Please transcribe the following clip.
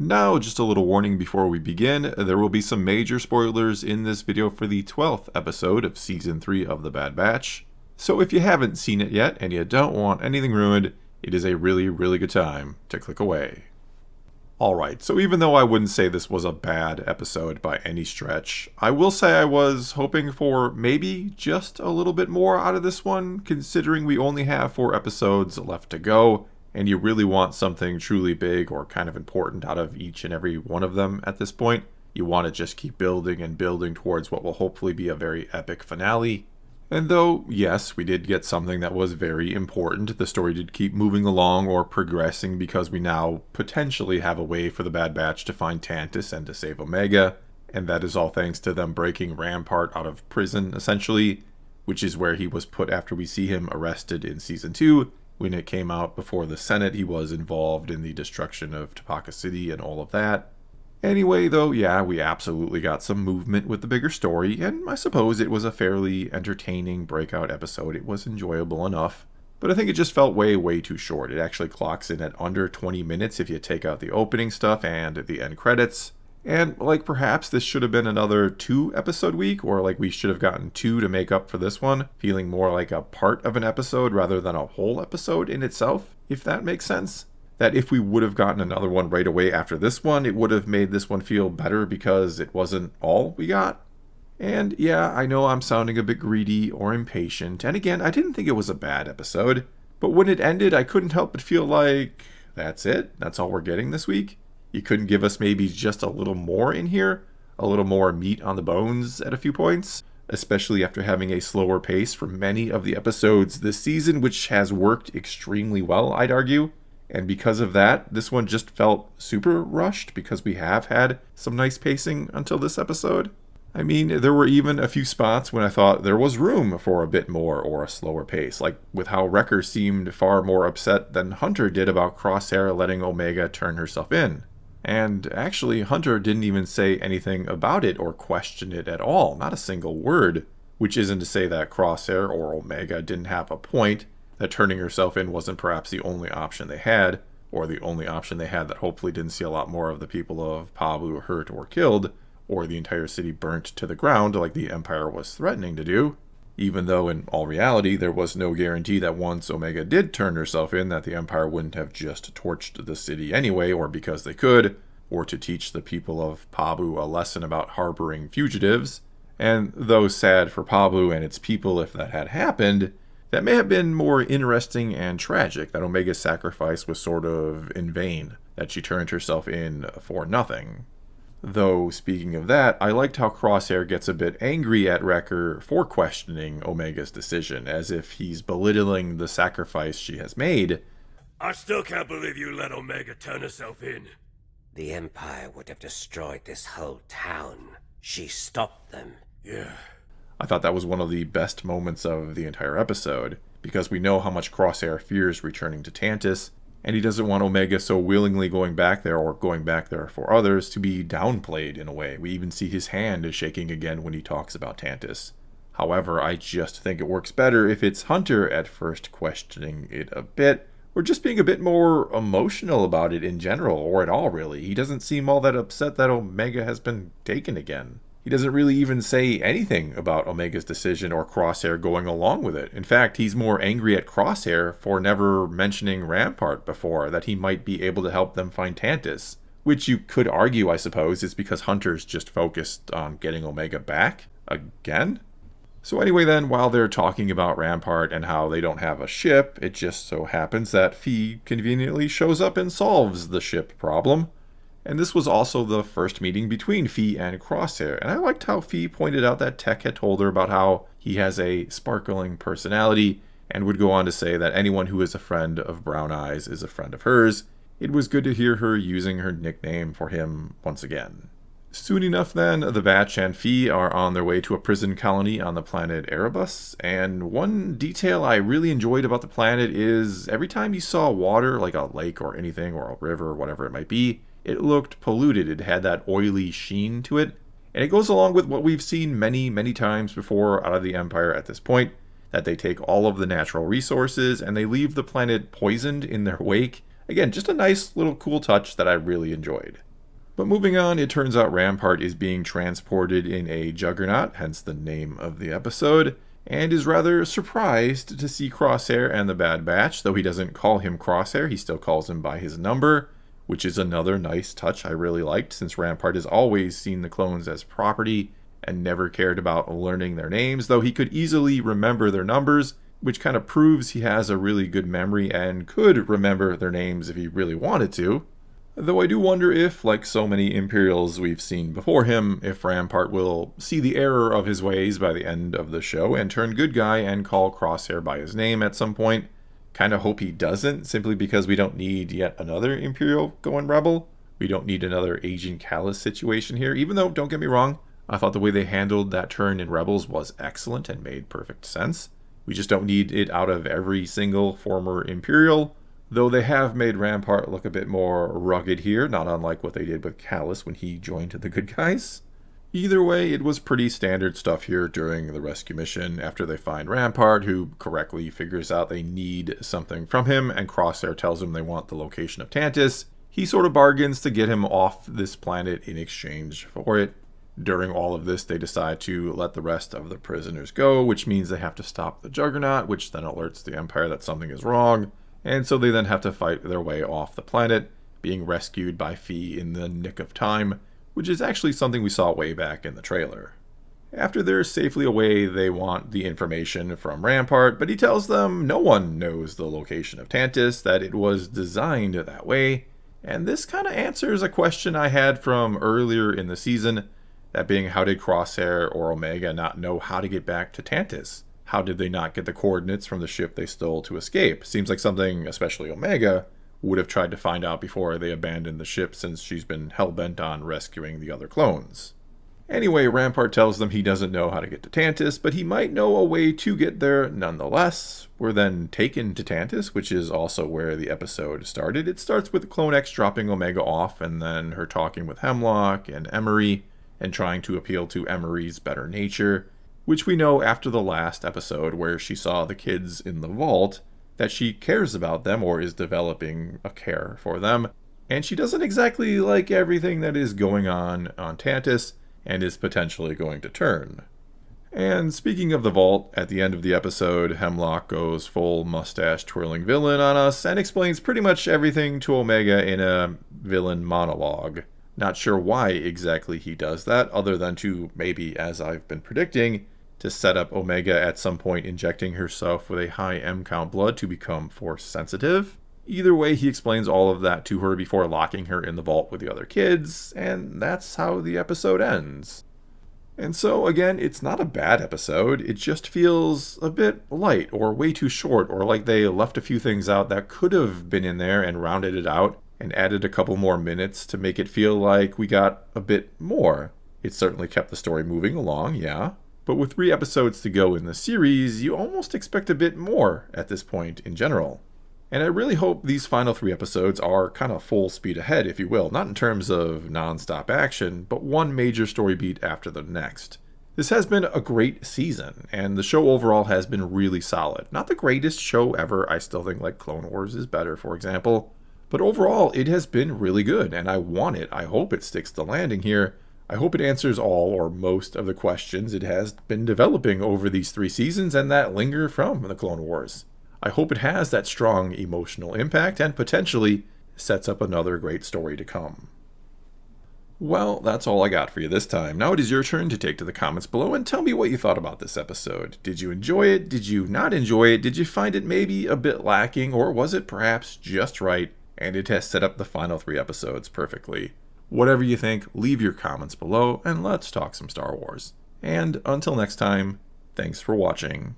Now, just a little warning before we begin, there will be some major spoilers in this video for the 12th episode of Season 3 of The Bad Batch. So if you haven't seen it yet and you don't want anything ruined, it is a really good time to click away. Alright, so even though I wouldn't say this was a bad episode by any stretch, I will say I was hoping for maybe just a little bit more out of this one, considering we only have 4 episodes left to go, and you really want something truly big or kind of important out of each and every one of them at this point. You want to just keep building and building towards what will hopefully be a very epic finale. And though, yes, we did get something that was very important, the story did keep moving along or progressing because we now potentially have a way for the Bad Batch to find Tantus and to save Omega, and that is all thanks to them breaking Rampart out of prison, essentially, which is where he was put after we see him arrested in Season 2. When it came out before the Senate, he was involved in the destruction of Topeka City and all of that. Anyway, though, yeah, we absolutely got some movement with the bigger story, and I suppose it was a fairly entertaining breakout episode. It was enjoyable enough, but I think it just felt way too short. It actually clocks in at under 20 minutes if you take out the opening stuff and the end credits. And, perhaps this should have been another 2-episode week, or we should have gotten 2 to make up for this one, feeling more like a part of an episode rather than a whole episode in itself, if that makes sense. That if we would have gotten another one right away after this one, it would have made this one feel better because it wasn't all we got. And yeah, I know I'm sounding a bit greedy or impatient, and again, I didn't think it was a bad episode, but when it ended, I couldn't help but feel like, that's it? That's all we're getting this week? You couldn't give us maybe just a little more in here? A little more meat on the bones at a few points? Especially after having a slower pace for many of the episodes this season, which has worked extremely well, I'd argue. And because of that, this one just felt super rushed because we have had some nice pacing until this episode. I mean, there were even a few spots when I thought there was room for a bit more or a slower pace, like with how Wrecker seemed far more upset than Hunter did about Crosshair letting Omega turn herself in. And actually, Hunter didn't even say anything about it or question it at all, not a single word, which isn't to say that Crosshair or Omega didn't have a point, that turning herself in wasn't perhaps the only option they had, or the only option they had that hopefully didn't see a lot more of the people of Pabu hurt or killed, or the entire city burnt to the ground like the Empire was threatening to do. Even though in all reality there was no guarantee that once Omega did turn herself in that the Empire wouldn't have just torched the city anyway, or because they could, or to teach the people of Pabu a lesson about harboring fugitives. And though sad for Pabu and its people if that had happened, that may have been more interesting and tragic that Omega's sacrifice was sort of in vain, that she turned herself in for nothing. Though, speaking of that, I liked how Crosshair gets a bit angry at Wrecker for questioning Omega's decision, as if he's belittling the sacrifice she has made. I still can't believe you let Omega turn herself in. The Empire would have destroyed this whole town. She stopped them. Yeah. I thought that was one of the best moments of the entire episode, because we know how much Crosshair fears returning to Tantus, and he doesn't want Omega so willingly going back there or going back there for others to be downplayed in a way. We even see his hand is shaking again when he talks about Tantus. However, I just think it works better if it's Hunter at first questioning it a bit, or just being a bit more emotional about it in general, or at all really. He doesn't seem all that upset that Omega has been taken again. He doesn't really even say anything about Omega's decision or Crosshair going along with it. In fact, he's more angry at Crosshair for never mentioning Rampart before, that he might be able to help them find Tantus. Which you could argue, I suppose, is because Hunter's just focused on getting Omega back again. So anyway then, while they're talking about Rampart and how they don't have a ship, it just so happens that Phee conveniently shows up and solves the ship problem. And this was also the first meeting between Phee and Crosshair, and I liked how Phee pointed out that Tech had told her about how he has a sparkling personality, and would go on to say that anyone who is a friend of Brown Eyes is a friend of hers. It was good to hear her using her nickname for him once again. Soon enough then, the Batch and Phee are on their way to a prison colony on the planet Erebus, and one detail I really enjoyed about the planet is every time you saw water, like a lake or anything, or a river, or whatever it might be, it looked polluted. It had that oily sheen to it. And it goes along with what we've seen many times before out of the Empire at this point, that they take all of the natural resources and they leave the planet poisoned in their wake. Again, just a nice little cool touch that I really enjoyed. But moving on, it turns out Rampart is being transported in a juggernaut, hence the name of the episode, and is rather surprised to see Crosshair and the Bad Batch, though he doesn't call him Crosshair, he still calls him by his number, which is another nice touch I really liked, since Rampart has always seen the clones as property and never cared about learning their names, though he could easily remember their numbers, which kind of proves he has a really good memory and could remember their names if he really wanted to. Though I do wonder if, like so many Imperials we've seen before him, if Rampart will see the error of his ways by the end of the show and turn good guy and call Crosshair by his name at some point. Kinda hope he doesn't, simply because we don't need yet another Imperial going rebel. We don't need another Agent Callus situation here, even though, don't get me wrong, I thought the way they handled that turn in Rebels was excellent and made perfect sense. We just don't need it out of every single former Imperial. Though they have made Rampart look a bit more rugged here, not unlike what they did with Callus when he joined the good guys. Either way, it was pretty standard stuff here during the rescue mission after they find Rampart, who correctly figures out they need something from him, and Crosshair tells him they want the location of Tantus. He sort of bargains to get him off this planet in exchange for it. During all of this, they decide to let the rest of the prisoners go, which means they have to stop the Juggernaut, which then alerts the Empire that something is wrong. And so they then have to fight their way off the planet, being rescued by Phee in the nick of time, which is actually something we saw way back in the trailer. After they're safely away, they want the information from Rampart, but he tells them no one knows the location of Tantus, that it was designed that way. And this kind of answers a question I had from earlier in the season, that being, how did Crosshair or Omega not know how to get back to Tantus? How did they not get the coordinates from the ship they stole to escape? Seems like something, especially Omega, would have tried to find out before they abandoned the ship, since she's been hell-bent on rescuing the other clones. Anyway, Rampart tells them he doesn't know how to get to Tantus, but he might know a way to get there nonetheless. We're then taken to Tantus, which is also where the episode started. It starts with Clone X dropping Omega off, and then her talking with Hemlock and Emery, and trying to appeal to Emery's better nature, which we know after the last episode where she saw the kids in the vault, that she cares about them or is developing a care for them. And she doesn't exactly like everything that is going on Tantus and is potentially going to turn. And speaking of the vault, at the end of the episode, Hemlock goes full mustache-twirling villain on us and explains pretty much everything to Omega in a villain monologue. Not sure why exactly he does that, other than to maybe, as I've been predicting, to set up Omega at some point injecting herself with a high M-count blood to become force sensitive. Either way, he explains all of that to her before locking her in the vault with the other kids, and that's how the episode ends. And so, again, it's not a bad episode, it just feels a bit light, or way too short, or like they left a few things out that could have been in there and rounded it out, and added a couple more minutes to make it feel like we got a bit more. It certainly kept the story moving along, yeah. But with 3 episodes to go in the series, you almost expect a bit more at this point in general. And I really hope these final 3 episodes are kind of full speed ahead, if you will, not in terms of non-stop action, but one major story beat after the next. This has been a great season, and the show overall has been really solid. Not the greatest show ever, I still think like Clone Wars is better, for example, but overall it has been really good, and I want it. I hope it sticks the landing here. I hope it answers all or most of the questions it has been developing over these 3 seasons and that linger from the Clone Wars. I hope it has that strong emotional impact and potentially sets up another great story to come. Well, that's all I got for you this time. Now it is your turn to take to the comments below and tell me what you thought about this episode. Did you enjoy it? Did you not enjoy it? Did you find it maybe a bit lacking, or was it perhaps just right and it has set up the final 3 episodes perfectly? Whatever you think, leave your comments below and let's talk some Star Wars. And until next time, thanks for watching.